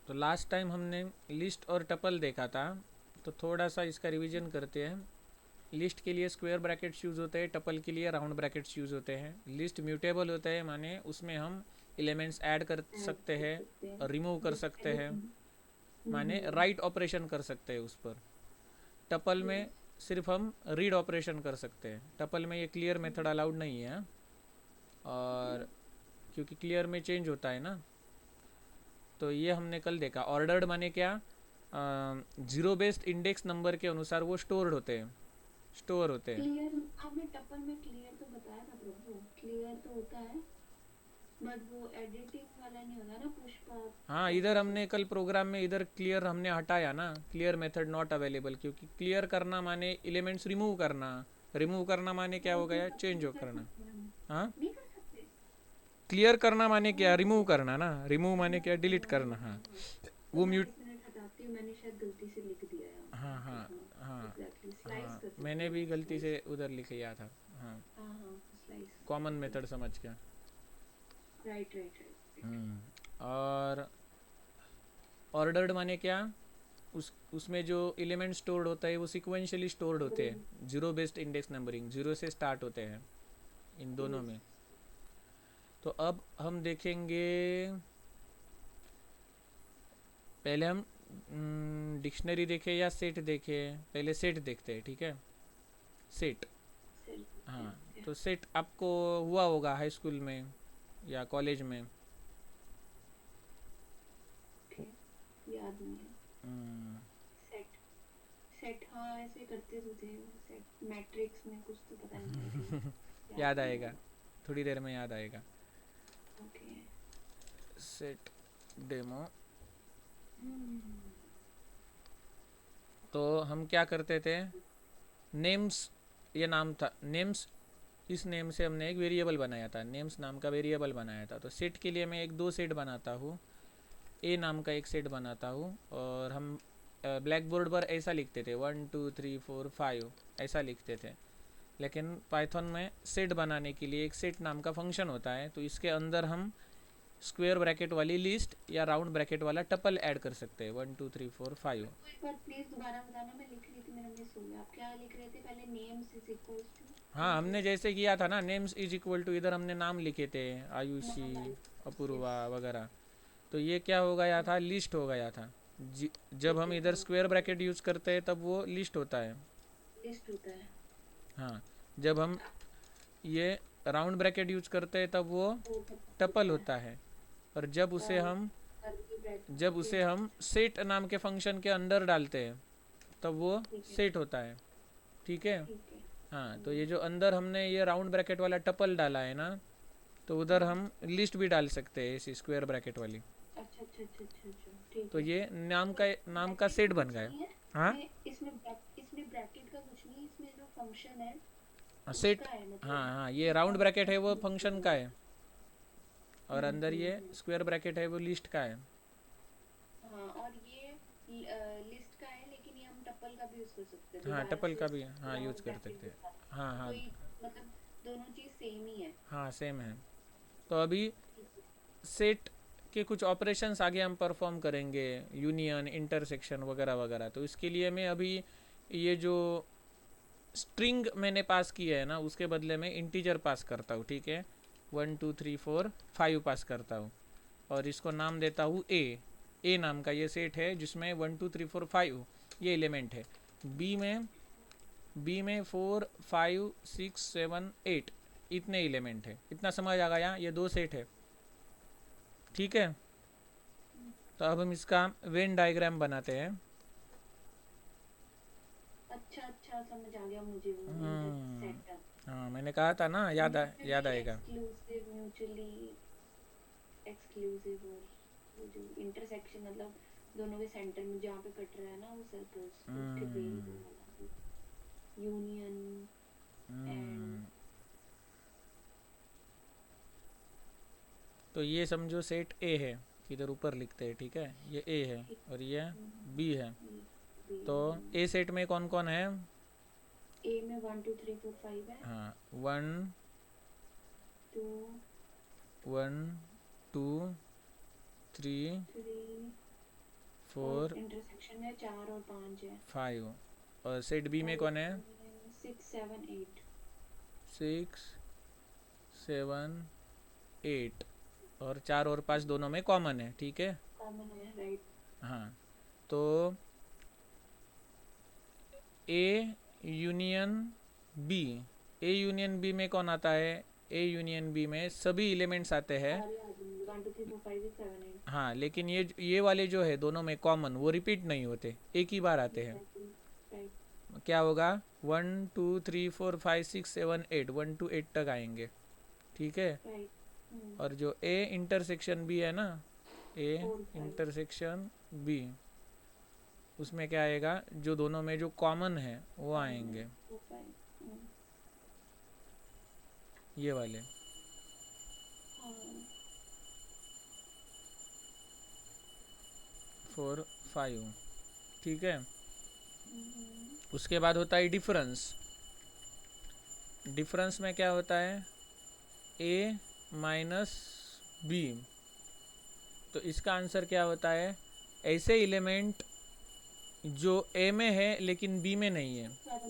तो last time हमने list और टपल देखा था, तो थोड़ा सा इसका रिवीजन करते हैं। लिस्ट के लिए स्क्वायर ब्रैकेट्स यूज़ होते हैं, टपल के लिए राउंड ब्रैकेट्स यूज़ होते हैं। लिस्ट म्यूटेबल होता है, माने उसमें हम एलिमेंट्स ऐड कर सकते हैं और रिमूव कर सकते हैं, माने राइट ऑपरेशन कर सकते हैं उस पर। टपल में सिर्फ हम रीड ऑपरेशन कर सकते हैं। टपल में ये क्लियर मेथड अलाउड नहीं है, और क्योंकि क्लियर में चेंज होता है ना। तो ये हमने कल देखा। ऑर्डर्ड माने क्या, जीरो बेस्ड इंडेक्स नंबर के अनुसार वो स्टोर्ड होते हैं, स्टोर होते हैं। क्लियर आपने टप्पल में क्लियर तो बताया था प्रभु, क्लियर तो होता है बट वो एडिटिंग वाला नहीं होता ना, पुष्पा हाँ, इधर कैसे हमने कल प्रोग्राम में इधर क्लियर हमने हटाया ना, क्लियर मेथड नॉट अवेलेबल, क्योंकि क्लियर करना माने एलिमेंट्स रिमूव करना, रिमूव करना माने क्या हो गया, चेंज हो कर करना। सकते हैं हम? हाँ, नहीं कर सकते। क्लियर करना माने क्या, रिमूव ओके। करना ना, रिमूव माने क्या, डिलीट करना। हाँ, हाँ। तो वो मैं म्यूट। 1 मिनट हटाती हूँ, मैंने शायद गलती से लिख दिया यहाँ पे। हाँ ओके हाँ हाँ। हाँ एग्जैक्टली स्लाइस हाँ, कर सकते मैंने हैं भी ना, गलती स्लाइस। से उधर लिख लिया था। हाँ, हाँ हाँ स्लाइस कॉमन करते हैं। मेथड समझ के। Right right right. और ऑर्डर्ड माने क्या, उसमें जो एलिमेंट स्टोर्ड होता है वो सिक्वेंशियली स्टोर्ड होते हैं, zero based index numbering, zero से स्टार्ट होते हैं इन दोनों यस। में। तो अब हम देखेंगे, पहले हम डिक्शनरी देखें या सेट देखें, पहले सेट देखते हैं, ठीक है। सेट, सर करते हाँ, हैं ओके। तो सेट आपको हुआ होगा हाई स्कूल में या कॉलेज में। ओके, याद नहीं है। हम्म, सेट, सेट हाँ ऐसे करते तो थे। सेट मैट्रिक्स में कुछ तो पता नहीं ऐसे ही, याद याद नहीं आ आएगा, रहा। थोड़ी देर में याद आएगा। ओके। Set demo. हम्म। तो हम क्या करते थे, नेम्स, ये नाम था नेम्स, इस नेम से हमने एक वेरिएबल बनाया था, नेम्स नाम का वेरिएबल बनाया था। तो सेट के लिए मैं एक दो सेट बनाता हूँ, ए नाम का एक सेट बनाता हूँ, और हम ब्लैक बोर्ड पर ऐसा लिखते थे 1 2 3 4 5, ऐसा लिखते थे। लेकिन पाइथन में सेट बनाने के लिए एक सेट नाम का फंक्शन होता है, तो इसके अंदर हम स्क्वायर ब्रैकेट वाली लिस्ट या राउंड ब्रैकेट वाला टपल ऐड कर सकते हैं, 1 2 3 4 5। मेरे को एक बार प्लीज दोबारा बताना, मैं लिख रही थी, मेरा मिस हो गया। आप क्या लिख रहे थे पहले? नेम्स इज इक्वल्स टू क्या हाँ, हमने चीज? जैसे किया था ना, नेम्स इज इक्वल टू, इधर हमने नाम लिखे थे, आयुषी, नाम डाल। अपूर्वा यस। वगैरह। तो ये क्या हो गया था, लिस्ट हो गया था। जब ठीक हम है इधर हाँ। स्क्वायर ब्रैकेट यूज़ करते हैं तब वो लिस्ट होता है। लिस्ट होता है। हाँ, जब हम ये राउंड ब्रैकेट यूज़ करते हैं तब वो वो टपल टपल होता है। होता है। और और कर्ली ब्रेड। जब ओके। उसे हम सेट नाम के फंक्शन के अंदर डालते हैं तब वो ठीक है सेट होता है, ठीक है। ठीक है। हाँ, तो ये जो अंदर हमने ये राउंड ब्रैकेट वाला टपल डाला है ना, तो उधर हाँ। हम लिस्ट भी डाल सकते हैं, इसी स्क्वायर ब्रैकेट वाली। अच्छा अच्छा अच्छा अच्छा अच्छा ठीक तो है। ये तो नाम का ब्रैकेट सेट का बन कुछ गया। नहीं है हाँ, इसमें ब्रैकेट का कुछ नहीं है, इसमें जो फंक्शन है सेट, उसका है हाँ मतलब। हाँ, ये उसका राउंड ब्रैकेट है वो फंक्शन फंक्शन का है, और अंदर ये हम्म। स्क्वायर ब्रैकेट है वो लिस्ट का है। हाँ और ये लिस्ट का है, लेकिन ये हम टप्पल का भी यूज कर सकते हैं हाँ, दोबारा टपल से का भी, हाँ, यूज़ राउंड कर ब्रैकेट सकते के हैं। साथ। हाँ हाँ कोई मतलब दोनों चीज सेम ही है। हाँ, सेम है। तो अभी ठीक है। सेट के कुछ ऑपरेशंस आगे हम परफॉर्म करेंगे, यूनियन, इंटरसेक्शन वगैरह वगैरह। तो इसके लिए मैं अभी ये जो स्ट्रिंग मैंने पास किया है ना, उसके बदले में इंटीजर पास करता हूँ, ठीक है। 1 2 3 4 5 पास करता हूँ, और इसको नाम देता हूँ ए नाम का ये सेट है जिसमें 1 2 3 4 5 ये एलिमेंट है। बी में बी में 4 5 6 7 8 इतने एलिमेंट है। इतना समझ आ गया, ये दो सेट है, ठीक है। तो अब हम इसका वेन डायग्राम बनाते हैं। अच्छा अच्छा समझ आ गया मुझे, वो हम्म, इंटरसेक्टर। हाँ, मैंने कहा था ना, म्यूचुअली याद आएगा। एक्सक्लूसिव, म्यूचुअली एक्सक्लूसिव, और वो जो इंटरसेक्शन मतलब दोनों के सेंटर में जहाँ पे कट रहा है ना वो सर्कल्स, तो उसके बेस हम्म, वाला यूनियन एंड। हम्म, तो ये समझो सेट ए है, इधर ऊपर लिखते हैं, ठीक है। ये ए है ठीक। और ये बी है। बी। तो ए सेट में कौन कौन है। ए में 1 2 3 4 5 है। हाँ, 2 1 2 3 3 4 इंटरसेक्शन में 4 और 5 है 5 और सेट बी में कौन है 6 7 8 6 7 8 और 4 और 5 दोनों में कॉमन है ठीक है कॉमन है राइट हाँ तो A union B A union B में कौन आता है ए यूनियन बी में सभी एलिमेंट्स आते हैं सारे आ जाएंगे 1 2 3 4 5 6 7 8 हाँ लेकिन ये वाले जो है दोनों में कॉमन वो रिपीट नहीं होते एक ही बार आते हैं राइट क्या होगा 1 2 3 4 5 6 7 8 1 to 8 तक आएंगे ठीक है राइट और जो ए इंटरसेक्शन बी है ना ए 4 5 इंटरसेक्शन बी उसमें क्या आएगा जो दोनों में जो कॉमन है वो आएंगे 4 5 ये वाले हाँ 4 5 ठीक है उसके बाद होता है डिफरेंस डिफरेंस में क्या होता है ए माइनस बी तो इसका आंसर क्या होता है ऐसे एलिमेंट जो ए में है लेकिन बी में नहीं है 7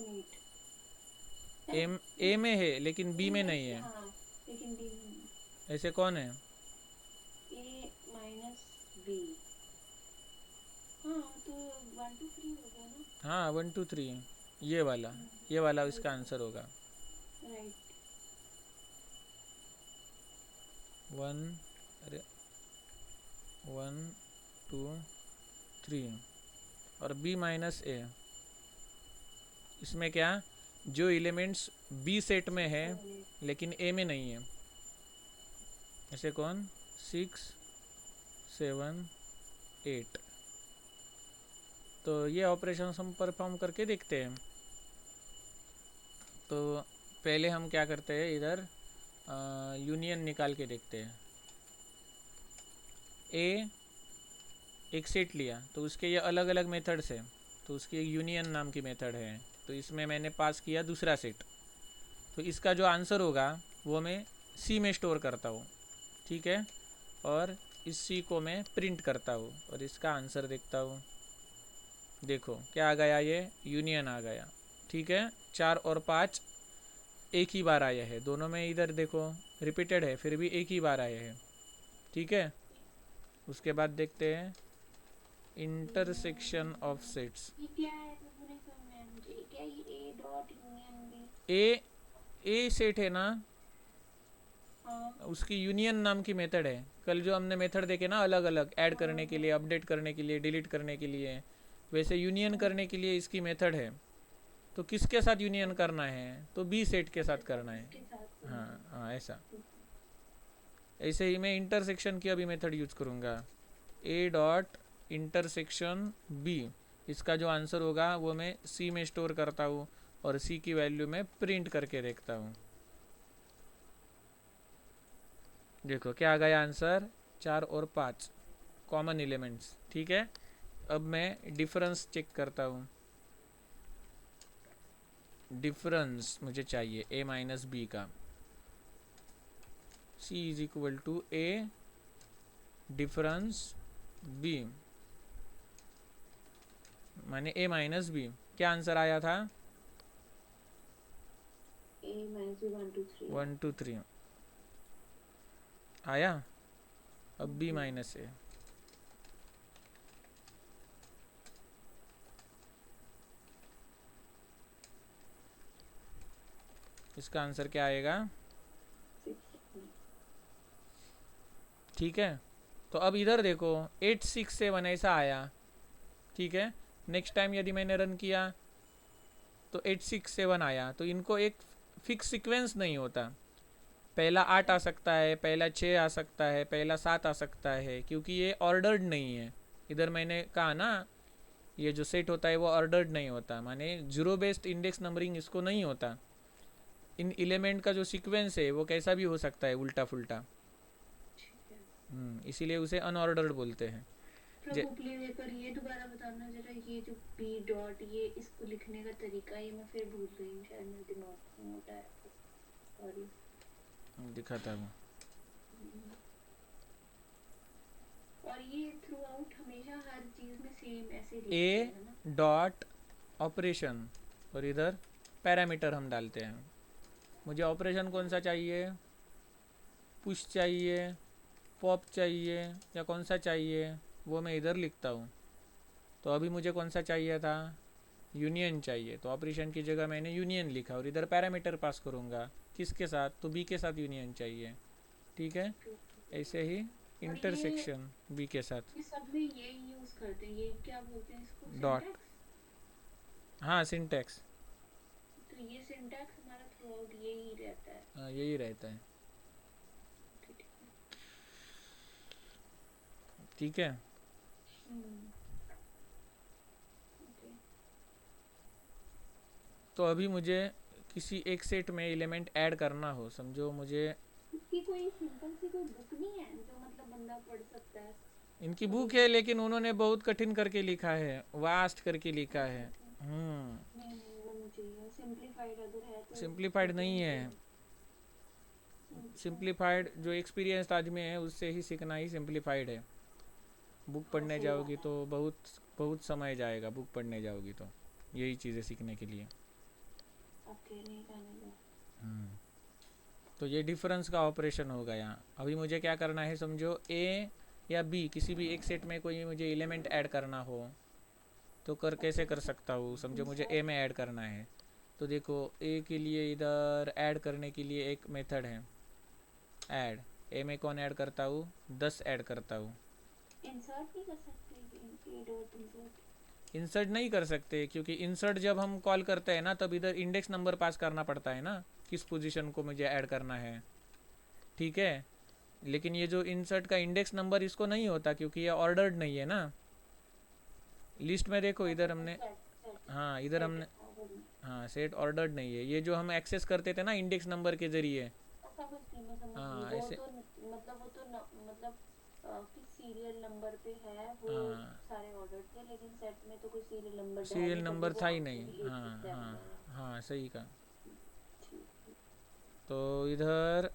8 ए में है लेकिन बी में नहीं है हाँ लेकिन बी नहीं ऐसे कौन है ए माइनस बी हाँ तो 1 2 3 हो गया ना हाँ 1 2 3 ये वाला इसका आंसर होगा राइट 1 अरे 1 2 3 और बी माइनस ए इसमें क्या जो एलिमेंट्स बी सेट में है लेकिन ए में नहीं है ऐसे कौन 6 7 8 तो ये ऑपरेशन हम परफॉर्म करके देखते हैं तो पहले हम क्या करते हैं इधर यूनियन निकाल के देखते हैं ए एक सेट लिया तो उसके ये अलग अलग मेथड्स हैं तो उसकी एक यूनियन नाम की मेथड है तो इसमें मैंने पास किया दूसरा सेट तो इसका जो आंसर होगा वो मैं सी में स्टोर करता हूँ ठीक है और इस सी को मैं प्रिंट करता हूँ और इसका आंसर देखता हूँ देखो क्या आ गया ये यूनियन आ गया ठीक है 4 और 5 एक ही बार आया है दोनों में इधर देखो रिपीटेड है फिर भी एक ही बार आया है ठीक है उसके बाद देखते हैं इंटरसेक्शन ऑफ सेट्स ये क्या है तो पूरे समझ में मुझे क्या ये A dot union B A set है ना हाँ उसकी यूनियन नाम की मेथड है कल जो हमने मेथड देखे ना अलग अलग ऐड करने के लिए अपडेट करने के लिए डिलीट करने के लिए वैसे यूनियन करने के लिए इसकी मेथड है तो किसके साथ यूनियन करना है तो बी सेट के साथ करना है के साथ हाँ हाँ ऐसा ऐसे ही मैं इंटरसेक्शन की अभी मेथड यूज करूँगा ए डॉट इंटरसेक्शन बी इसका जो आंसर होगा वो मैं सी में स्टोर करता हूँ और सी की वैल्यू में प्रिंट करके देखता हूँ देखो क्या आ गया आंसर 4 और 5 कॉमन एलिमेंट्स ठीक है अब मैं डिफरेंस चेक करता हूँ डिफरेंस मुझे चाहिए ए माइनस बी का C is equal to A difference B माने ए माइनस बी क्या आंसर आया था ए माइनस बी 1 2 3 1 2 3 आया अब बी माइनस ए इसका आंसर क्या आएगा 6 ठीक है तो अब इधर देखो 8 6 7 ऐसा आया ठीक है नेक्स्ट टाइम यदि मैंने रन किया तो 8 6 7 आया तो इनको एक फिक्स सीक्वेंस नहीं होता पहला 8 आ सकता है पहला 6 आ सकता है पहला 7 आ सकता है क्योंकि ये ऑर्डर्ड नहीं है इधर मैंने कहा ना ये जो सेट होता है वो ऑर्डर्ड नहीं होता माने जीरो बेस्ड इंडेक्स नंबरिंग इसको नहीं होता इन एलिमेंट का जो सीक्वेंस है वो कैसा भी हो सकता है उल्टा फुल्टा ठीक है इसीलिए उसे अनऑर्डर्ड बोलते हैं प्रभु प्लीज एक बार ये दोबारा बताना जरा ये जो बी डॉट ये इसको लिखने का तरीका ये मैं फिर भूल गई हूँ शायद मेरा दिमाग मोटा है सॉरी दिखाता हूँ और ये थ्रू आउट हमेशा हर चीज में सेम ऐसे लिखते ए हैं ना। डॉट ऑपरेशन और इधर पैरामीटर हम डालते हैं। मुझे ऑपरेशन कौन सा चाहिए, पुश चाहिए, पॉप चाहिए या कौन सा चाहिए, वो मैं इधर लिखता हूँ। तो अभी मुझे कौन सा चाहिए था, यूनियन चाहिए, तो ऑपरेशन की जगह मैंने यूनियन लिखा और इधर पैरामीटर पास करूँगा किसके साथ, तो बी के साथ यूनियन चाहिए। ठीक है, ऐसे ही और ये इंटरसेक्शन बी के साथ ये सब में यही यूज करते हैं, ये क्या बोलते हैं इसको, डॉट। सिंटैक्स। हाँ सिंटैक्स, तो ये सिंटैक्स हमारा थ्रू आउट यही रहता है। हाँ यही रहता है। ठीक है। ठीक है, हम्म। ओके। तो अभी मुझे किसी एक सेट में एलिमेंट ऐड करना हो, समझो मुझे, इसकी कोई सिंपल सी कोई बुक नहीं है जो मतलब बंदा पढ़ सकता है। इनकी कोई बुक है लेकिन उन्होंने बहुत कठिन करके लिखा है, वास्ट करके लिखा है। अच्छा अच्छा। नहीं नहीं, वो नहीं चाहिए, सिंपलीफाइड अगर है सिंप्लीफाइड तो नहीं नहीं है, चाहिए। अच्छा। सिंप्लीफाइड जो एक्सपीरियंस आदमी है उससे ही सीखना ही सिंप्लीफाइड है। बुक हाँ पढ़ने सही जाओगी बात है। तो बहुत बहुत समय जाएगा, बुक पढ़ने जाओगी तो यही चीज़ें सीखने के लिए। ओके, नहीं जाने दो। हम्म, तो ये डिफरेंस का ऑपरेशन हो गया। अभी मुझे क्या करना है, समझो ए या बी किसी भी एक सेट में कोई मुझे एलिमेंट ऐड करना हो तो कैसे ओके। कर सकता हूँ, समझो मुझे ए इंसर्ट। में ऐड करना है। तो देखो ए के लिए इधर ऐड करने के लिए एक मेथड है ऐड। ए में कौन ऐड करता हूँ, 10 ऐड करता हूँ। इंसर्ट नहीं कर सकते, ए डॉट इंसर्ट। इंसर्ट नहीं कर सकते क्योंकि इंसर्ट जब हम कॉल करते हैं ना तब इधर इंडेक्स नंबर पास करना पड़ता है ना, किस पोजीशन को मुझे ऐड करना है। ठीक है, लेकिन ये जो इंसर्ट का इंडेक्स नंबर इसको नहीं होता क्योंकि ये ऑर्डर्ड नहीं है ना। लिस्ट में देखो अच्छा इधर अच्छा, हमने, सेट सेट हाँ इधर सेट हमने, ऑर्डर में। हाँ सेट ऑर्डर्ड नहीं है, ये जो हम एक्सेस करते थे ना इंडेक्स नंबर के ज़रिए। समझ गई, मैं समझ गई, हाँ वो ऐसे, तो मतलब वो तो मतलब किस सीरियल नंबर पे है वो हाँ सारे ऑर्डर थे, लेकिन सेट में तो कोई सीरियल नंबर है सीरियल नहीं, तभी नंबर वो था ही नहीं। एक्चुअली एक से हाँ हाँ, 7 है। हाँ सही कहा। ठीक ठीक। तो इधर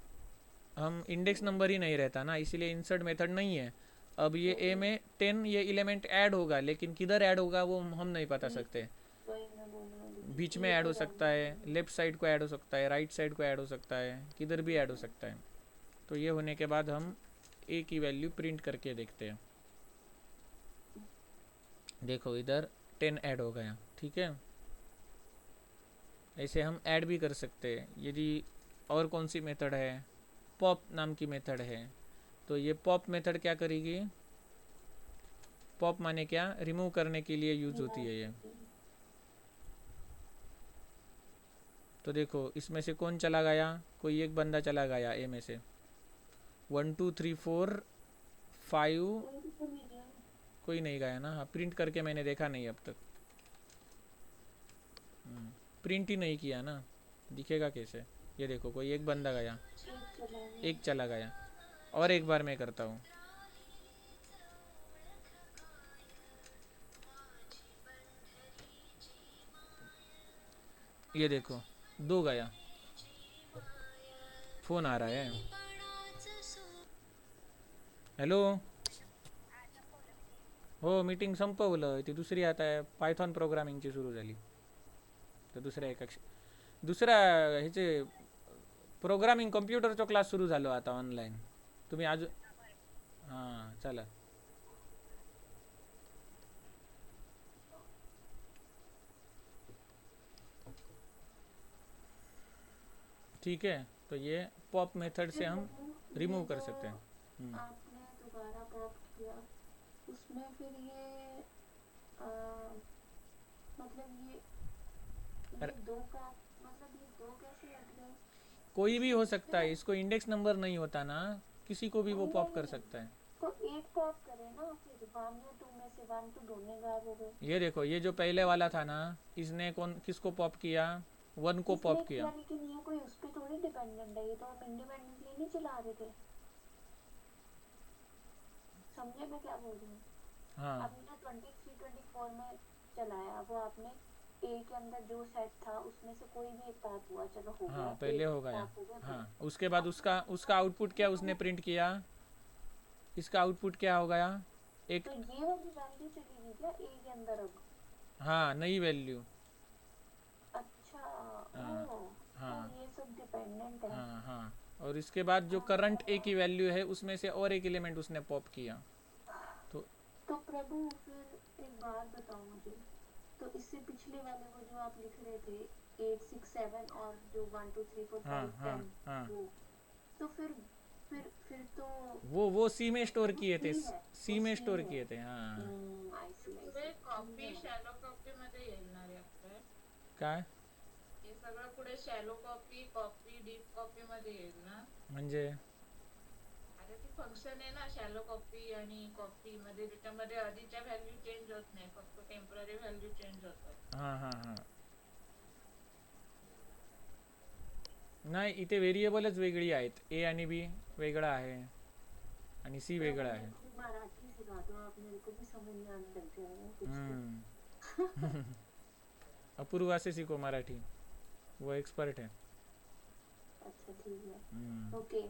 हम इंडेक्स नंबर ही नहीं रहता ना, इसीलिए इंसर्ट मेथड नहीं है। अब ये ए ओके। में 10 ये एलिमेंट ऐड होगा लेकिन किधर ऐड होगा वो हम नहीं बता बीच, सकते। वही मैं बोलने वाली बीच थी, में ये ऐड तो हो सकता रैंडम है, है। लेफ्ट साइड को ऐड हो सकता है, राइट साइड को ऐड हो सकता है, किधर भी ऐड हो सकता है। तो ये होने के बाद हम ए की वैल्यू प्रिंट करके देखते हैं। देखो इधर 10 ऐड हो गया। ठीक है, ऐसे हम ऐड भी कर सकते हैं। यदि और कौन सी मेथड है, पॉप नाम की मेथड है। तो ये पॉप मेथड क्या करेगी, पॉप माने क्या, रिमूव करने के लिए यूज होती रिमूव है ये। करके। तो देखो इसमें से कौन चला गया, कोई एक बंदा चला गया ए में से, 1 2 3 4 5, कोई भी तो नहीं गया। कोई नहीं गया ना। हाँ प्रिंट करके मैंने देखा नहीं अब तक, प्रिंट ही नहीं किया ना, दिखेगा कैसे। ये देखो कोई एक बंदा गया, एक चला गया। एक चला गया। और एक बार मैं करता हूँ, ये देखो 2 गया। फ़ोन आ रहा है, हॅलो हो मीटिंग संपवलं, ती दुसरी आता आहे पायथॉन प्रोग्रामिंगची सुरू झाली। तर दुसऱ्या एका दुसऱ्या ह्याचे प्रोग्रामिंग कम्प्युटरचा क्लास सुरू झालो आता ऑनलाईन। तुम्ही अजून, हां चला ठीक है। तो ये पॉप मेथड से फिर हम वो ये रिमूव कर जो सकते हैं। आपने दोबारा पॉप किया, उसमें फिर ये आ, मतलब ये अरे दो का मतलब ये दो कैसे हट गए। कोई भी हो सकता इससे है, इसको इंडेक्स नंबर नहीं होता ना, किसी को भी वो पॉप कर नहीं, सकता है। तो एक पॉप करे ना, फिर 1 या 2 में से 1 तो दोनों गायब हो गए। ये देखो ये जो पहले वाला था ना, इसने कौन किसको पॉप किया, 1 को इसने पॉप किया। किया, लेकिन ये कोई उस पर थोड़ी डिपेंडेंट है, ये तो हम इंडिपेंडेंटली नहीं चला रहे थे। समझे मैं क्या बोल रही हूँ। हाँ आपने 23 24 में चलाया, वो आपने ए के अंदर जो सेट था उसमें से कोई भी एक पाप हुआ, चलो हो हाँ गया, पहले एक हो गया। पाप हो गया हाँ फिर। उसके बाद उसका उसका आउटपुट क्या उसने प्रिंट किया, इसका आउटपुट क्या हो गया, एक, तो ये वाली वैल्यू चलेगी क्या ए के अंदर अब? हाँ नई वैल्यू। अच्छा। हाँ ओ, तो हाँ ये सब डिपेंडेंट है। हाँ हाँ। और इसके बाद जो करंट ए की वैल्यू है उसमें से और एक एलिमेंट उसने पॉप किया। तो तो प्रभु फिर एक बात बताओ मुझे, तो इससे पिछले वाले वो जो आप लिख रहे थे 8 6 7 और जो 1 2 3 4 हाँ 5 हाँ 10, हाँ, वो तो फिर तो वो सी में स्टोर वो किए थे, सी है, वो सी में सी स्टोर है। किए थे, हाँ। आई सी आई पुढे कॉपी सी। शॅलो कॉपी मध्ये येईल ना reactor? काय हे सगळं पुढे shallow copy copy deep copy मध्ये येईल ना? म्हणजे? अरे ती फंक्शन आहे ना शॅलो कॉपी आणि कॉपी मध्ये, त्याच्यामध्ये आधीच्या व्हॅल्यू चेंज होत नाही, फक्त टेम्पररी व्हॅल्यू चेंज होतात. हां हां हां. नाही, इथे व्हेरिएबलच वेगळी आहेत. ए आणि बी वेगळा आहे आणि सी प्रभु वेगळा मेरे आहे. को भी मराठी सिखा दो आप, मेरे को भी समझ में आने लग जाएगा कुछ तो। हम्म. अपूर्वा से सीखो मराठी, वो एक्सपर्ट है. अच्छा ठीक है। हम्म. Okay,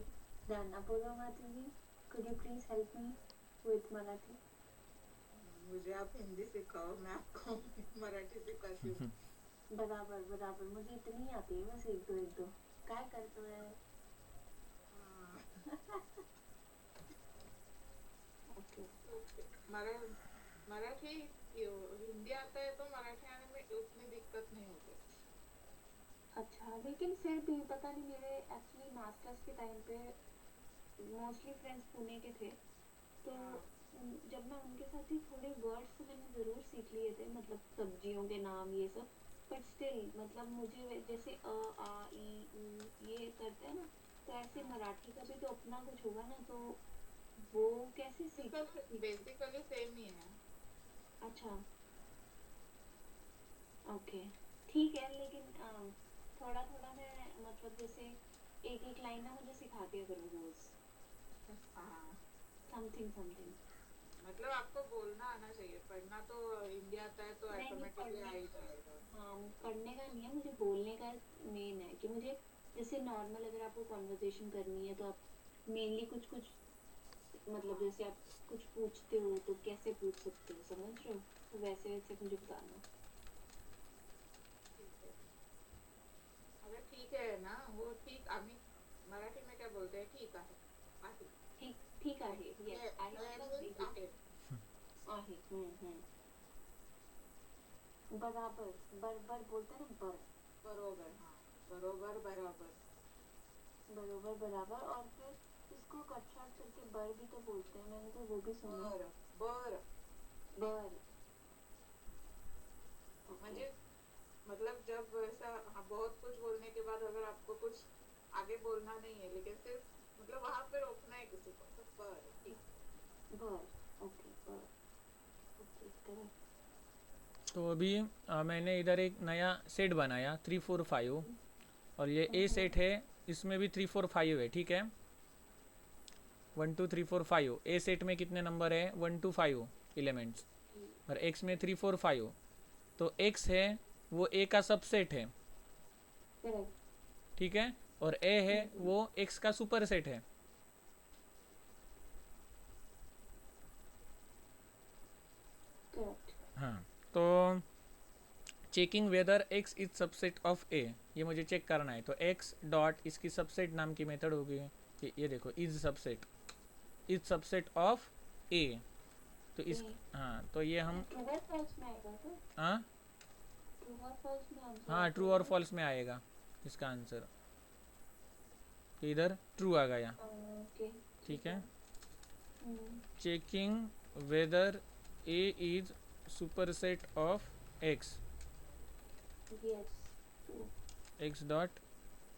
done. अब बोलो माधुरी जी, could you please help me with Marathi? मुझे आप हिंदी सिखाओ, मैं आपको मराठी सिखाती हूँ. बराबर बराबर, मुझे इतनी आती है बस, एक दो काय करतो है। ओके। ओके. मराठी हिंदी आता है तो मराठी आने में उतनी दिक्कत नहीं होती. अच्छा, लेकिन फिर भी पता नहीं, मेरे एक्चुअली मास्टर्स के टाइम पे मोस्टली फ्रेंड्स पुणे के थे, तो जब मैं उनके साथ थी थोड़े वर्ड्स तो मैंने ज़रूर सीख लिए थे, मतलब सब्जियों के नाम ये सब, बट स्टिल मतलब मुझे जैसे अ आ ई उ ये करते हैं ना, तो ऐसे मराठी का भी तो अपना कुछ होगा ना, तो वो कैसे सीख। बेसिकली सेम ही है. अच्छा, ओके, ठीक है, लेकिन थोड़ा थोड़ा मैं मतलब जैसे एक एक लाइन ना मुझे सिखा दिया करो रोज, हाँ, समथिंग समथिंग। मतलब आपको बोलना आना चाहिए, पढ़ना तो हिंदी आता है तो नहीं नहीं, ऑटोमेटिकली आ पढ़ने ही जाएगा. हाँ, पढ़ने का नहीं है, मुझे बोलने का मेन है कि मुझे जैसे नॉर्मल अगर आपको कॉन्वर्सेशन करनी है तो आप मेनली कुछ कुछ मतलब जैसे आप कुछ पूछते हो तो कैसे पूछ सकते हो, समझ रहे हो, तो वैसे वैसे मुझे बताना। ठीक है. अगर ठीक है ना, वो ठीक, आम्ही मराठी में क्या बोलते हैं, ठीक आहे. आहे. ठीक ठीक आहे, यस आहे मतलब मीन्स आहे. आहे। बराबर, बराबर बोलते हैं ना, बरोबर. हाँ, बरोबर बराबर. बरोबर बराबर, और फिर इसको कट शॉर्ट करके बर भी तो बोलते हैं, मैंने तो वो भी सुना। बर बर. बर, ओके। म्हणजे मतलब जब ऐसा, हाँ, बहुत कुछ बोलने के बाद अगर आपको कुछ आगे बोलना नहीं है, लेकिन सिर्फ मतलब वहां पे रोकना है किसी को, तो पर ठीक. बर, ओके बर, ओके करेक्ट। तो अभी मैंने इधर एक नया सेट बनाया 3 4 5, और ये ए सेट है, इसमें भी 3 4 5 है, ठीक है। 1 2 3 4 5, ए सेट में कितने नंबर है, 1 2 5 एलिमेंट्स, और एक्स में 3 4 5, तो एक्स है वो ए का सबसेट है, करेक्ट ठीक है, और ए है वो एक्स का सुपर सेट है। करेक्ट। हाँ, तो checking whether X is subset of A, ये मुझे चेक करना है, तो एक्स डॉट इसकी सबसेट नाम की मेथड होगी कि ये देखो इज सबसेट ऑफ ए, तो इस, हाँ तो ये हम, ट्रू और फॉल्स में आएगा क्या? हाँ ट्रू और फॉल्स में आंसर हाँ आता ट्रू है और क्या? फॉल्स में आएगा इसका आंसर, तो इधर ट्रू आ गया, ओके ठीक है। Hmm, checking whether A is superset of X, yes true. X dot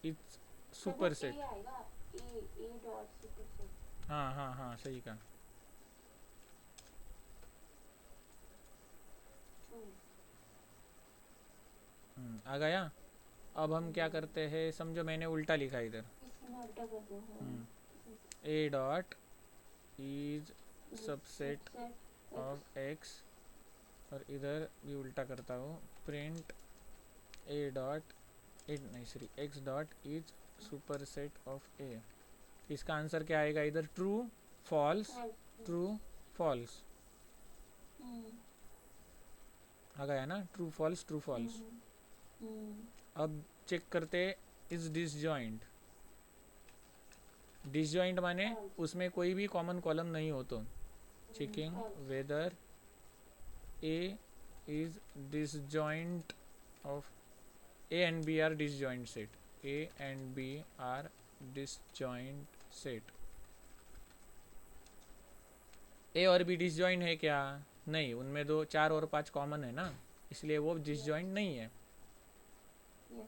is मतलब सुपरसेट, ए आएगा, ए डॉट सुपर सेट। हाँ हाँ हाँ सही कहा। ट्रू। आ गया। अब हम क्या करते हैं, समझो मैंने उल्टा लिखा इधर, इसमें उल्टा कर दो, हाँ। A dot is subset subset of X, और इधर भी उल्टा करता हूँ, प्रिंट ए डॉट इज नहीं sorry X dot is superset of A, इसका आंसर क्या आएगा इधर, ट्रू फॉल्स, ट्रू फॉल्स, आ गया ना, ट्रू फॉल्स ट्रू फॉल्स। अब चेक करते इज डिसजॉइंट। डिसजॉइंट माने false, उसमें कोई भी कॉमन कॉलम नहीं हो तो checking false, whether A is disjoint of A and B are disjoint set. A and B are disjoint set. A और बी डिसजॉइंट है क्या? नहीं, उनमें 2 4 और 5 कॉमन है ना, इसलिए वो डिसजॉइंट नहीं है। yes,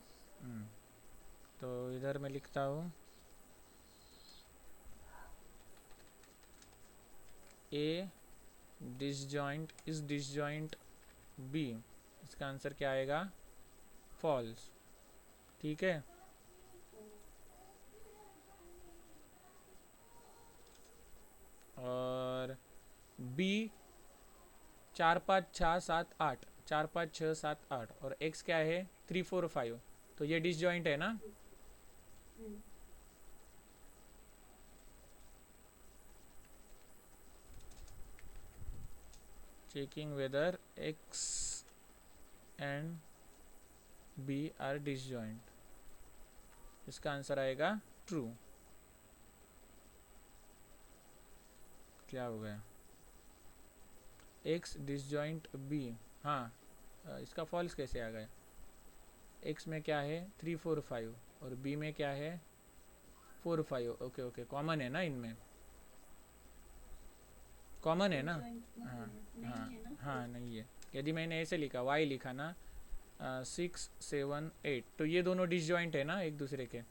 तो इधर मैं लिखता हूँ ए डिसजॉइंट इज डिसजॉइंट बी। इसका आंसर क्या आएगा? फॉल्स। ठीक है। और बी 4 5 6 7 8, 4 5 6 7 8 और एक्स क्या है 3 4 5, तो ये डिसजॉइंट है ना। Checking whether X and B are disjoint. इसका आंसर आएगा ट्रू। क्या हो गया? X disjoint B. हाँ, इसका फॉल्स कैसे आ गया? एक्स में क्या है 3 4 5 और बी में क्या है 4 5। ओके ओके, कॉमन है ना इनमें, कॉमन है ना। हाँ हाँ हाँ, नहीं है। यदि मैंने ऐसे लिखा y लिखा ना 6 7 8, तो ये दोनों डिसजॉइंट है ना एक दूसरे के,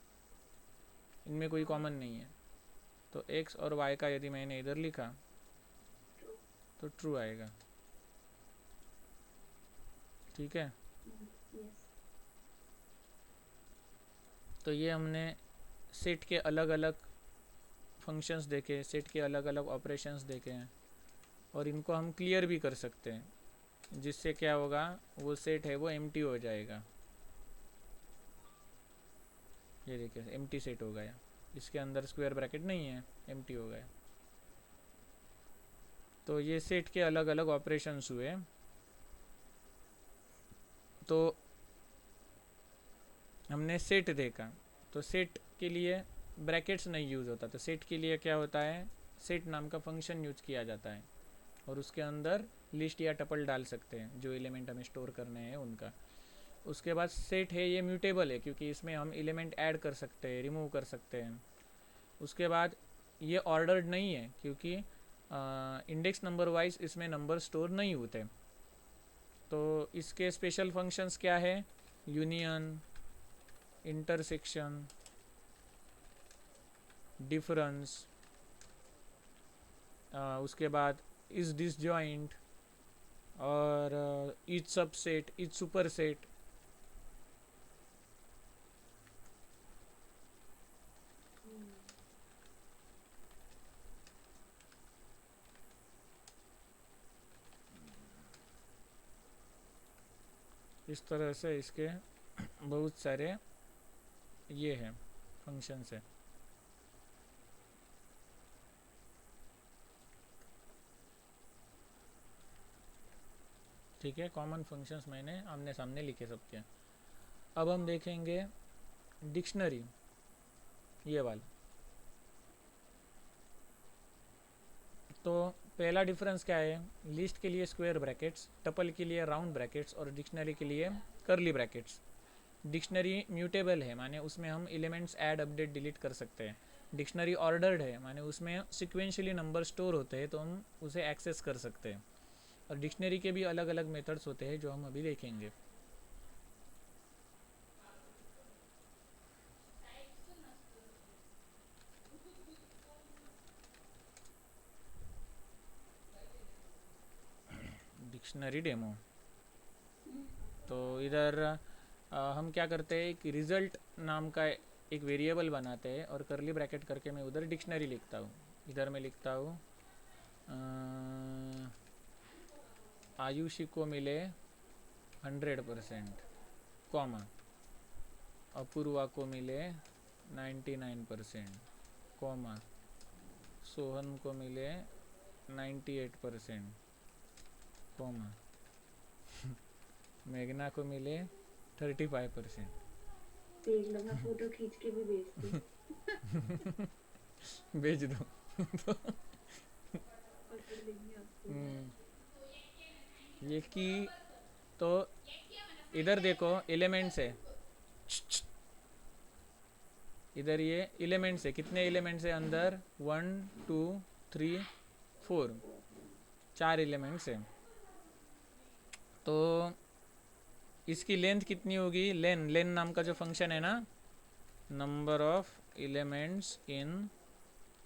इनमें कोई कॉमन नहीं है। तो x और y का यदि मैंने इधर लिखा तो ट्रू आएगा। ठीक है। yes, तो ये हमने सेट के अलग अलग फंक्शंस देखे, सेट के अलग अलग ऑपरेशंस देखे हैं, और इनको हम क्लियर भी कर सकते हैं, जिससे क्या होगा, वो सेट है वो एम्प्टी हो जाएगा। ये देखिए एम्प्टी सेट हो गया, इसके अंदर स्क्वायर ब्रैकेट नहीं है, एम्प्टी हो गया। तो ये सेट के अलग अलग ऑपरेशंस हुए। तो हमने सेट देखा, तो सेट के लिए ब्रैकेट्स नहीं यूज़ होता, तो सेट के लिए क्या होता है, सेट नाम का फंक्शन यूज किया जाता है और उसके अंदर लिस्ट या टपल डाल सकते हैं जो एलिमेंट हमें स्टोर करने हैं उनका। उसके बाद सेट है ये म्यूटेबल है, क्योंकि इसमें हम एलिमेंट ऐड कर सकते हैं, रिमूव कर सकते हैं। उसके बाद ये ऑर्डर्ड नहीं है, क्योंकि इंडेक्स नंबर वाइज इसमें नंबर स्टोर नहीं होते। तो इसके स्पेशल फंक्शंस क्या है, यूनियन, इंटरसेक्शन, डिफरेंस, उसके बाद इज डिसजॉइंट और इज सबसेट, इज सुपरसेट। इस तरह से इसके बहुत सारे ये हैं फंक्शंस है। ठीक है, कॉमन फंक्शंस मैंने आमने सामने लिखे सबके। अब हम देखेंगे डिक्शनरी, ये वाला। तो पहला डिफरेंस क्या है, लिस्ट के लिए स्क्वायर ब्रैकेट्स, टपल के लिए राउंड ब्रैकेट्स और डिक्शनरी के लिए करली ब्रैकेट्स। डिक्शनरी म्यूटेबल है, माने उसमें हम एलिमेंट्स ऐड अपडेट डिलीट कर सकते हैं। डिक्शनरी ऑर्डर्ड है, माने उसमें सिक्वेंशियली नंबर स्टोर होते हैं, तो हम उसे एक्सेस कर सकते हैं। और डिक्शनरी के भी अलग अलग मेथड्स होते हैं जो हम अभी देखेंगे। Dictionary demo. तो इधर हम क्या करते हैं कि रिज़ल्ट नाम का एक वेरिएबल बनाते हैं और करली ब्रैकेट करके मैं उधर डिक्शनरी लिखता हूँ। इधर मैं लिखता हूँ आयुषी को मिले 100%, कॉमा, अपूर्वा को मिले 99%, कॉमा, सोहन को मिले 98%, कॉमा मेघना को मिले 35%। देख लो, मैं फोटो खींच के भी भेजती हूँ। भेज दो। पकड़ लेंगे आपको। ये की तो इधर देखो एलिमेंट्स है, इधर ये एलिमेंट्स है, कितने एलिमेंट्स है अंदर, 1 2 3 4, 4 एलिमेंट्स है। तो इसकी लेंथ कितनी होगी, लेन नाम का जो फंक्शन है ना, number of elements in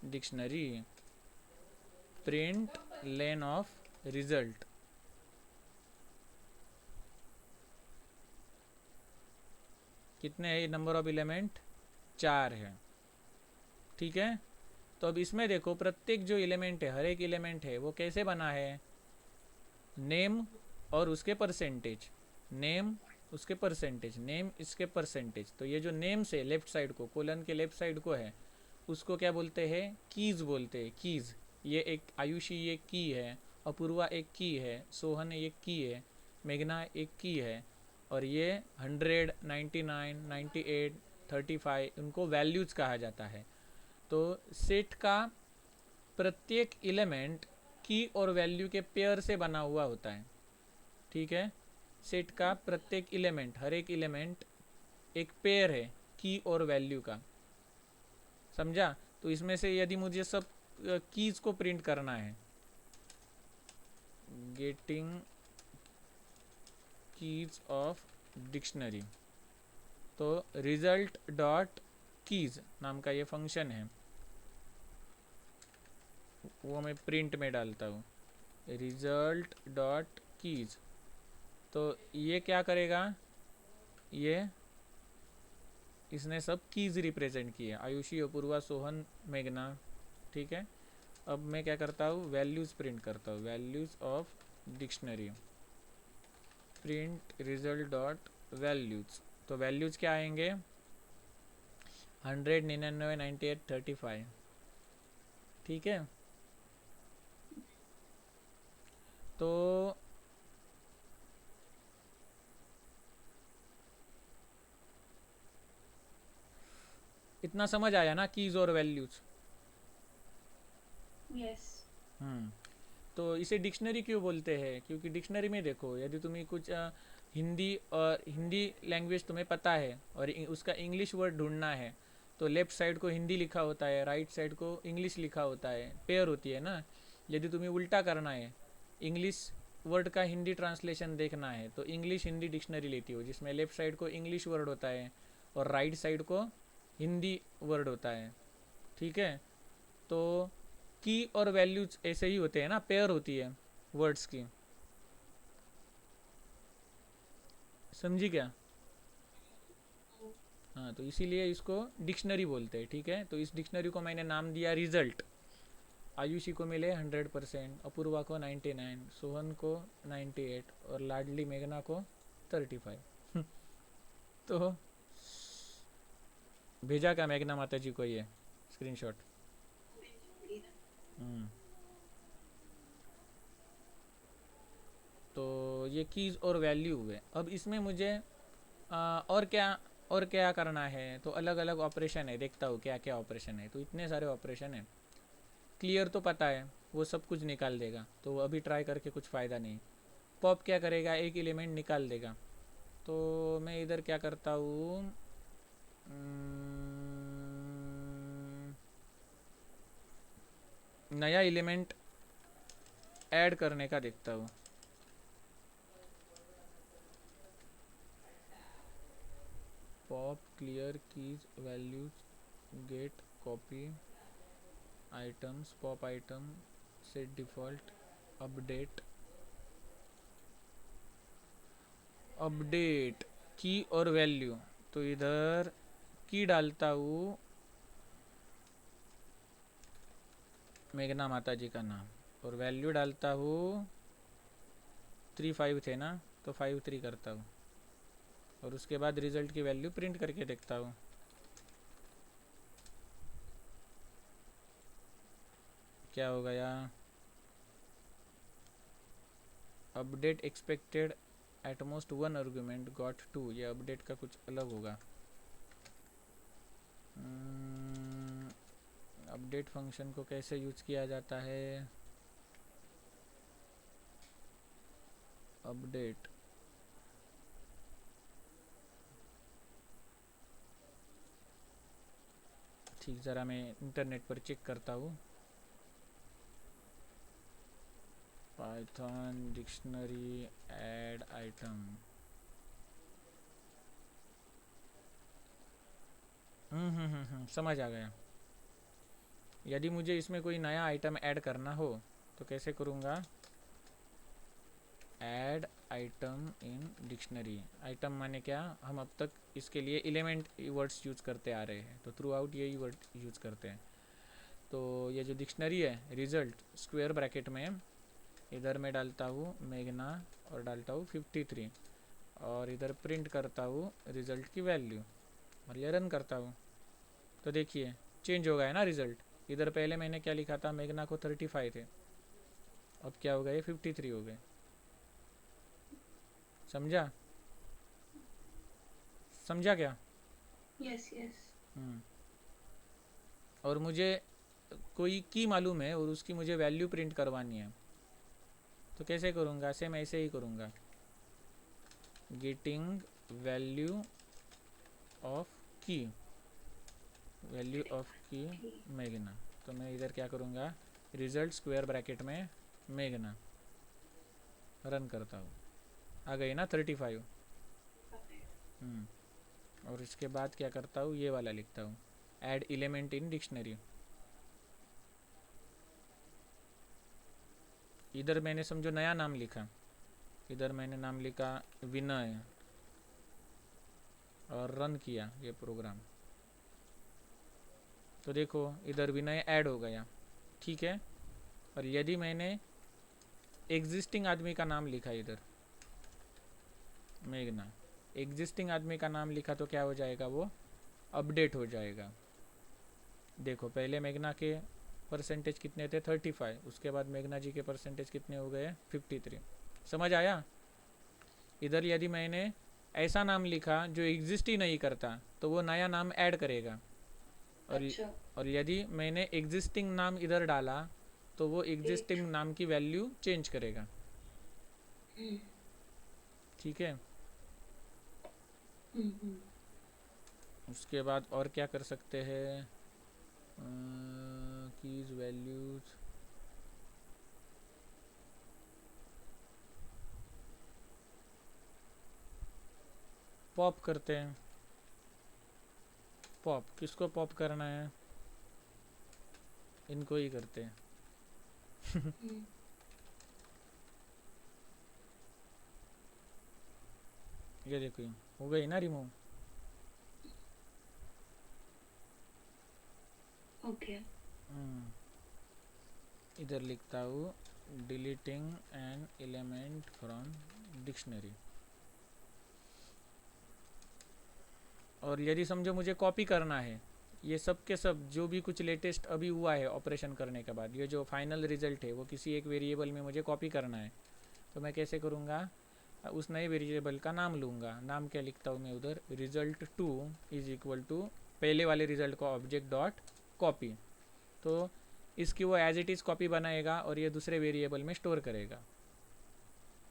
dictionary print lane of result. कितने है नंबर ऑफ एलिमेंट, 4 है। ठीक है, तो अब इसमें देखो प्रत्येक जो एलिमेंट है, हर एक एलिमेंट है वो कैसे बना है, नेम और उसके परसेंटेज, नेम उसके परसेंटेज, नेम इसके परसेंटेज। तो ये जो नेम से लेफ्ट साइड को, कोलन के लेफ्ट साइड को है, उसको क्या बोलते हैं, कीज बोलते हैं, कीज। ये एक आयुषी ये की है, अपूर्वा एक की है, सोहन एक की है, मेघना एक की है, और ये 100 99 98 35 उनको वैल्यूज कहा जाता है। तो सेट का प्रत्येक एलिमेंट की और वैल्यू के पेयर से बना हुआ होता है। ठीक है, सेट का प्रत्येक एलिमेंट, हर एक एलिमेंट एक पेयर है की और वैल्यू का, समझा। तो इसमें से यदि मुझे सब कीज को प्रिंट करना है, गेटिंग कीज ऑफ डिक्शनरी, तो रिजल्ट डॉट कीज नाम का ये फंक्शन है, वो मैं प्रिंट में डालता हूँ, रिजल्ट डॉट कीज। तो ये क्या करेगा, ये इसने सब कीज रिप्रेजेंट किए, आयुषी, अपूर्वा, सोहन, मेघना। ठीक है, अब मैं क्या करता हूँ, वैल्यूज़ प्रिंट करता हूँ, values of dictionary, print result dot values. तो वैल्यूज़ क्या आएंगे, 100 99 98 35। ठीक है, तो इतना समझ आया ना, कीज और वैल्यूज। यस। तो इसे डिक्शनरी क्यों बोलते हैं, क्योंकि डिक्शनरी में देखो, यदि तुम्हें कुछ हिंदी और हिंदी लैंग्वेज तुम्हें पता है और उसका इंग्लिश वर्ड ढूंढना है, तो लेफ्ट साइड को हिंदी लिखा होता है, राइट साइड को इंग्लिश लिखा होता है, पेयर होती है ना। यदि तुम्हें उल्टा करना है, इंग्लिश वर्ड का हिंदी ट्रांसलेशन देखना है, तो इंग्लिश हिंदी डिक्शनरी लेती हो, जिसमें लेफ्ट साइड को इंग्लिश वर्ड होता है और राइट साइड को हिंदी वर्ड होता है। ठीक है, तो की और वैल्यूज ऐसे ही होते हैं ना, पेयर होती है वर्ड्स की, समझी क्या। हाँ, तो इसीलिए इसको डिक्शनरी बोलते हैं। ठीक है, तो इस डिक्शनरी को मैंने नाम दिया रिजल्ट। आयुषी को मिले 100%, अपूर्वा को 99, सोहन को 98 और लाडली मेघना को 35। तो भेजा क्या मेघना माता जी को ये स्क्रीनशॉट। तो ये कीज़ और वैल्यू हुए। अब इसमें मुझे और क्या करना है, तो अलग अलग ऑपरेशन है, देखता हूँ क्या क्या ऑपरेशन है। तो इतने सारे ऑपरेशन है, क्लियर तो पता है, वो सब कुछ निकाल देगा, तो अभी ट्राई करके कुछ फ़ायदा नहीं। पॉप क्या करेगा, एक एलिमेंट निकाल देगा। तो मैं इधर क्या करता हूँ, नया एलिमेंट ऐड करने का देखता हूँ। Pop clear keys values get copy items, pop item set default update, update key और वैल्यू। तो इधर की डालता हूँ मेघना माता जी का नाम, और वैल्यू डालता हूँ 3 5 थे ना, तो 5 3 करता हूँ, और उसके बाद रिजल्ट की वैल्यू प्रिंट करके देखता हूँ। क्या हो गया, update expected at most one argument got two, ये अपडेट का कुछ अलग होगा। अपडेट फंक्शन को कैसे यूज किया जाता है? अपडेट ठीक, ज़रा मैं इंटरनेट पर चेक करता हूँ। पाइथन डिक्शनरी ऐड आइटम, समझ आ गया। यदि मुझे इसमें कोई नया आइटम ऐड करना हो तो कैसे करूँगा? Add item in dictionary. Item माने क्या? हम अब तक इसके लिए एलिमेंट वर्ड्स यूज़ करते आ रहे हैं, तो थ्रू आउट यही वर्ड यूज़ करते हैं। तो ये जो डिक्शनरी है, रिज़ल्ट स्क्वायर ब्रैकेट में इधर मैं डालता हूँ मेघना और डालता हूँ 53 और इधर प्रिंट करता हूँ रिज़ल्ट की वैल्यू और ये रन करता हूँ। तो देखिए चेंज हो गया है ना रिज़ल्ट। इधर पहले मैंने क्या लिखा था? मेघना को 35 थे, अब क्या हो गए? 53 हो गए। समझा? समझा क्या? Yes yes. और मुझे कोई की मालूम है और उसकी मुझे वैल्यू प्रिंट करवानी है, तो कैसे करूँगा? सेम ऐसे ही करूँगा, गेटिंग वैल्यू ऑफ की, वैल्यू ऑफ की मेघना। तो मैं इधर क्या करूँगा? रिज़ल्ट स्क्वायर ब्रैकेट में मेघना, रन करता हूँ। आ गई ना 35। और इसके बाद क्या करता हूँ? ये वाला लिखता हूँ, ऐड एलिमेंट इन डिक्शनरी। इधर मैंने समझो नया नाम लिखा, इधर मैंने नाम लिखा विनय और रन किया ये प्रोग्राम, तो देखो इधर विनय ऐड हो गया, ठीक है। और यदि मैंने एग्जिस्टिंग आदमी का नाम लिखा इधर मेघना, एग्जिस्टिंग आदमी का नाम लिखा तो क्या हो जाएगा? वो अपडेट हो जाएगा। देखो पहले मेघना के परसेंटेज कितने थे? 35, उसके बाद मेघना जी के परसेंटेज कितने हो गए? 53। समझ आया? इधर यदि मैंने ऐसा नाम लिखा जो एग्जिस्ट ही नहीं करता तो वो नया नाम ऐड करेगा। और अच्छा। और यदि मैंने एग्जिस्टिंग नाम इधर डाला तो वो एग्जिस्टिंग नाम की वैल्यू चेंज करेगा, ठीक है। उसके बाद और क्या कर सकते हैं? कीज वैल्यूज, पॉप करते हैं। पॉप किसको पॉप करना है? इनको ही करते हैं। ये देखो हो गई ना रिमूव। ओके। इधर लिखता हूँ deleting an element from dictionary. और यदि समझो मुझे कॉपी करना है ये सब के सब जो भी कुछ लेटेस्ट अभी हुआ है ऑपरेशन करने के बाद, ये जो फाइनल रिजल्ट है वो किसी एक वेरिएबल में मुझे कॉपी करना है, तो मैं कैसे करूँगा? उस नए वेरिएबल का नाम लूँगा। नाम क्या लिखता हूँ मैं उधर? रिजल्ट 2 इज इक्वल टू पहले वाले रिजल्ट का ऑब्जेक्ट डॉट कॉपी। तो इसकी वो एज इट इज़ कॉपी बनाएगा और ये दूसरे वेरिएबल में स्टोर करेगा,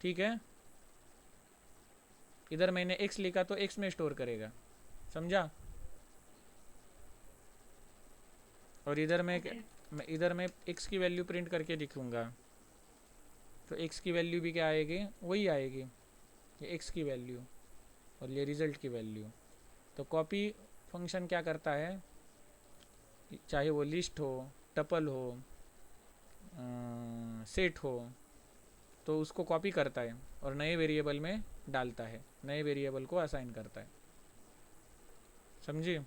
ठीक है। इधर मैंने x लिखा तो x में स्टोर करेगा, समझा। और इधर मैं x की वैल्यू प्रिंट करके दिखूँगा तो x की वैल्यू भी क्या आएगी? वही आएगी, ये x की वैल्यू और ये रिज़ल्ट की वैल्यू। तो कॉपी फंक्शन क्या करता है? चाहे वो लिस्ट हो, टपल हो, सेट हो, तो उसको कॉपी करता है और नए वेरिएबल में डालता है, नए वेरिएबल को असाइन करता है, समझिए।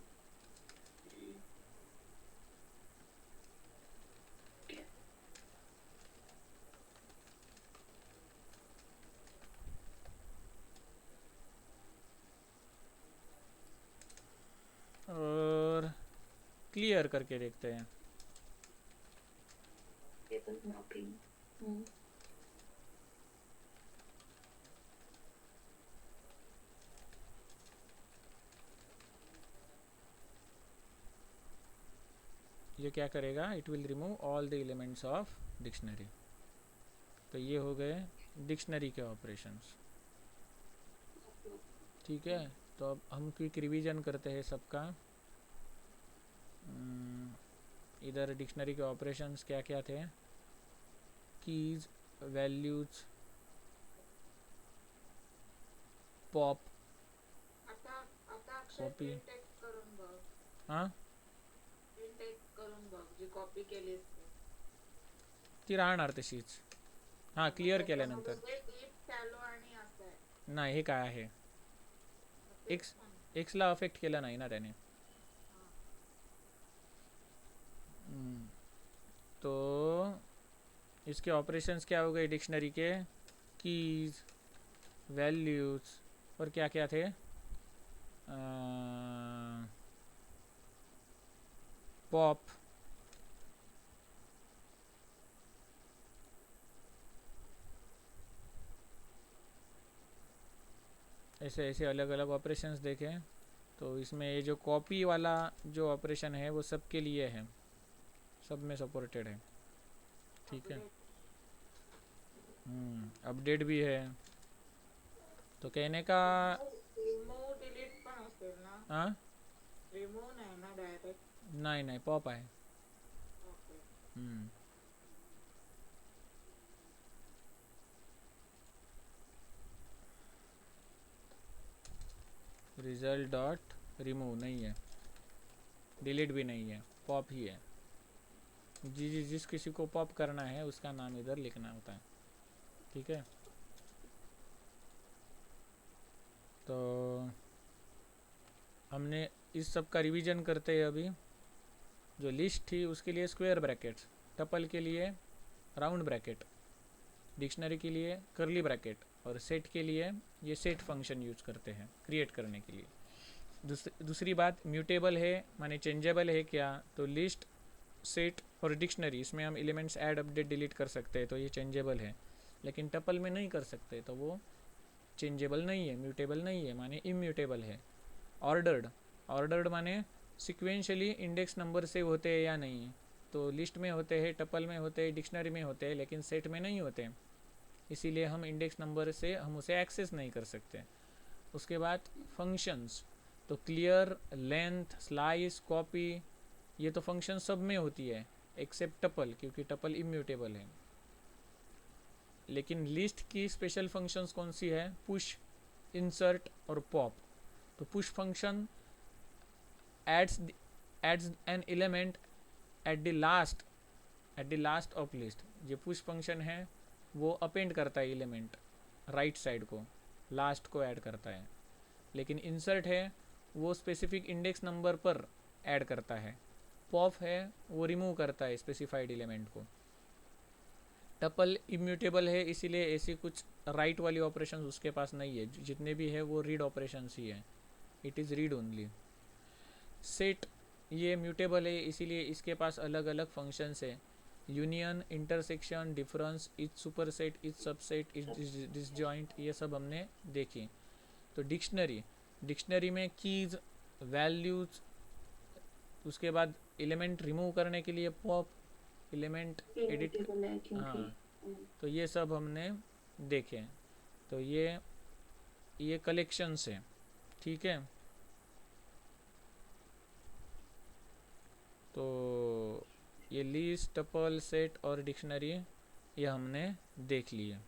और क्लियर करके देखते हैं। Table mapping. ये क्या करेगा, it will remove all the elements of dictionary. तो ये हो गए डिक्शनरी के ऑपरेशंस। ठीक है, तो अब हम क्विक रिवीजन करते हैं सबका। इधर डिक्शनरी के ऑपरेशंस क्या क्या थे, कीज, वैल्यूज, पॉप, आता आता अक्षर कॉपी। प्रिंट करून बघ, हां प्रिंट करून बघ जी कॉपी केलीस ती. ती राहणार तशीच. हां क्लिअर केल्यानंतर. त्याच्यामध्ये इफ शॅलो आणि असं आहे. नाही हे काय आहे, मग तेच एक्स सांग. एक्सला अफेक्ट केला नाही ना त्याने. तो इसके ऑपरेशंस क्या हो गए डिक्शनरी के, कीज, वैल्यूज और क्या क्या थे, पॉप, ऐसे ऐसे अलग अलग ऑपरेशंस देखे। तो इसमें ये जो कॉपी वाला जो ऑपरेशन है वो सब के लिए है, सब में सपोर्टेड है। ठीक है, अपडेट भी है। तो कहने का रिमूव्ह डिलीट पण असेल ना. हाँ रिमूव्ह नाही ना डायरेक्ट. नहीं नहीं पॉप है। ओके. रिजल्ट डॉट रिमूव नहीं है, डिलीट भी नहीं है, पॉप ही है। जिस किसी को पॉप करना है उसका नाम इधर लिखना होता है। ठीक है, तो हमने इस सब का रिवीजन करते हैं अभी। जो लिस्ट थी उसके लिए स्क्वायर ब्रैकेट्स, टपल के लिए राउंड ब्रैकेट, डिक्शनरी के लिए कर्ली ब्रैकेट, और सेट के लिए ये सेट फंक्शन यूज करते हैं क्रिएट करने के लिए। दूसरी बात, म्यूटेबल है माने चेंजेबल है क्या, तो लिस्ट, सेट और डिक्शनरी इसमें हम एलिमेंट्स ऐड, अपडेट, डिलीट कर सकते हैं, तो ये चेंजेबल है। लेकिन टपल में नहीं कर सकते, तो वो चेंजेबल नहीं है, म्यूटेबल नहीं है, माने इम्यूटेबल है। ऑर्डर्ड, ऑर्डर्ड माने सिक्वेंशली इंडेक्स नंबर सेव होते हैं या नहीं, तो लिस्ट में होते हैं, टपल में होते हैं, डिक्शनरी में होते हैं, लेकिन सेट में नहीं होते, इसीलिए हम इंडेक्स नंबर से हम उसे एक्सेस नहीं कर सकते। उसके बाद फंक्शंस, तो क्लियर, लेंथ, स्लाइस, कॉपी, ये तो फंक्शन सब में होती है एक्सेप्ट टपल, क्योंकि टपल इम्यूटेबल है। लेकिन लिस्ट की स्पेशल फंक्शंस कौन सी है, पुश, इंसर्ट और पॉप। तो push function adds an element at the last of list। ये पुश फंक्शन है वो अपेंड करता है एलिमेंट राइट साइड को, लास्ट को ऐड करता है। लेकिन इंसर्ट है वो स्पेसिफिक इंडेक्स नंबर पर ऐड करता है। पॉप है वो रिमूव करता है स्पेसिफाइड एलिमेंट को। टपल इम्यूटेबल है, इसीलिए ऐसी कुछ राइट वाली ऑपरेशन उसके पास नहीं है, जितने भी है वो रीड ऑपरेशन ही है, it is read only. Set ये म्यूटेबल है, इसीलिए इसके पास अलग अलग फंक्शंस है, union, intersection, difference, etch super set, etch subset, etch disjoint, ये सब हमने देखी। तो डिक्शनरी में कीज, वैल्यूज, उसके बाद एलिमेंट रिमूव करने के लिए पॉप, एलिमेंट एडिट, हाँ, तो ये सब हमने देखे। तो ये कलेक्शंस है। ठीक है, तो ये लिस्ट, टपल, सेट और डिक्शनरी ये हमने देख लिए।